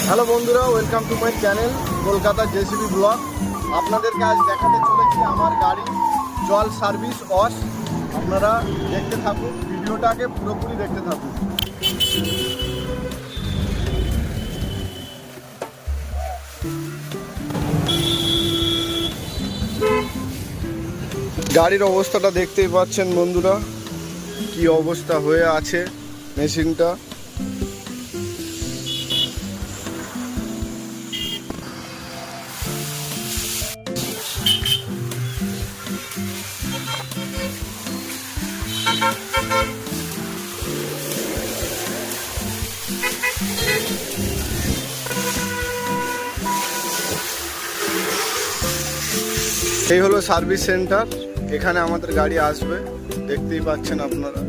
Hello বন্ধুরা, welcome to my channel Kolkata JCB blog. আপনাদেরকে আজ দেখাতে চলেছি আমার গাড়ি জল সার্ভিস ওয়াশ। আপনারা দেখতে থাকুন, ভিডিওটাকে পুরোপুরি দেখতে থাকুন। গাড়ির অবস্থাটা দেখতেই পাচ্ছেন বন্ধুরা, কি অবস্থা হয়ে আছে মেশিনটা। এই হলো সার্ভিস সেন্টার, এখানে আমাদের গাড়ি আসবে, দেখতেই পাচ্ছেন আপনারা।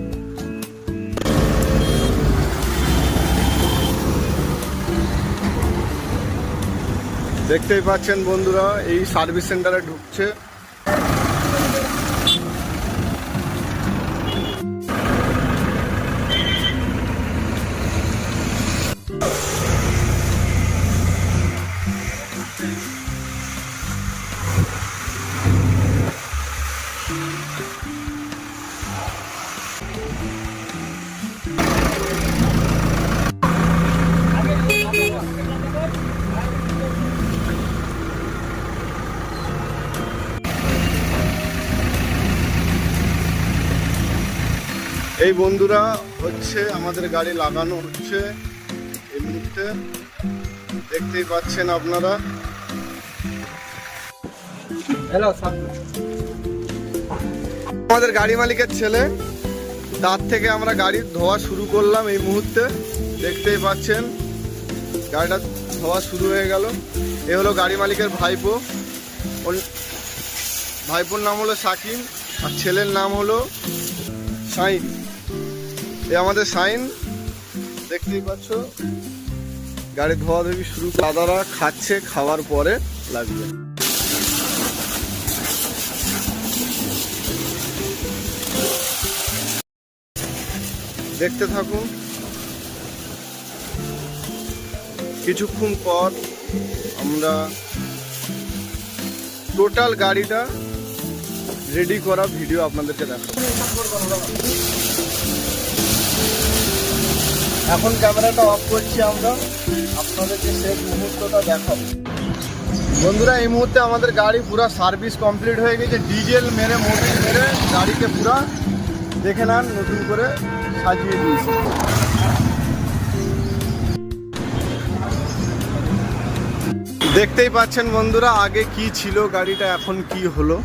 দেখতেই পাচ্ছেন বন্ধুরা, এই সার্ভিস সেন্টারে ঢুকছে। এই বন্ধুরা হচ্ছে আমাদের গাড়ি লাগানো হচ্ছে এই মুহূর্তে, দেখতেই পাচ্ছেন আপনারা। আমাদের গাড়ি মালিকের ছেলে, তার থেকে আমরা গাড়ি ধোয়া শুরু করলাম এই মুহূর্তে। দেখতেই পাচ্ছেন গাড়িটা ধোয়া শুরু হয়ে গেল। এ হলো গাড়ি মালিকের ভাইপো, ভাইপোর নাম হলো সাকিম আর ছেলের নাম হলো শাইন। এ আমাদের শাইন, দেখতেই পাচ্ছ গাড়ি ধোয়া ধুবি শুরু। দাদারা খাচ্ছে, খাওয়ার পরে লাগবে। দেখতে থাকুন, কিছুক্ষণ পর আমরা টোটাল গাড়িটা রেডি করা ভিডিও আপনাদেরকে দেখাবো। এখন ক্যামেরাটা অফ করছি আমরা, আপনাদেরকে শেষ মুহূর্তটা দেখাবো। বন্ধুরা, এই মুহূর্তে আমাদের গাড়ি পুরো সার্ভিস কমপ্লিট হয়ে গেছে। ডিজেল মেরে মোবিল মেরে গাড়িকে পুরো দেখে নেন, নতুন করে সাজিয়ে দিয়েছি। দেখতেই পাচ্ছেন বন্ধুরা, আগে কি ছিল গাড়িটা, এখন কি হলো।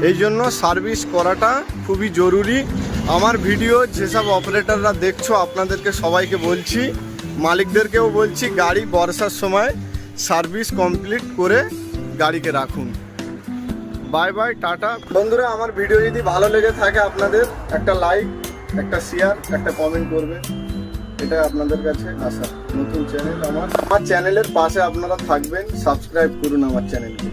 এই জন্য সার্ভিস করাটা খুবই জরুরি। আমার ভিডিও যেসব অপারেটররা দেখছো, আপনাদেরকে সবাইকে বলছি, মালিকদেরকেও বলছি, গাড়ি বর্ষার সময় সার্ভিস কমপ্লিট করে গাড়িকে রাখুন। Bye bye, tata. বন্ধুরা, আমার ভিডিও যদি ভালো লেগে থাকে আপনাদের, একটা লাইক, একটা শেয়ার, একটা কমেন্ট করবে, এটা আপনাদের কাছে আশা। নতুন চ্যানেল আমার চ্যানেলের পাশে আপনারা থাকবেন, সাবস্ক্রাইব করুন আমার চ্যানেলকে।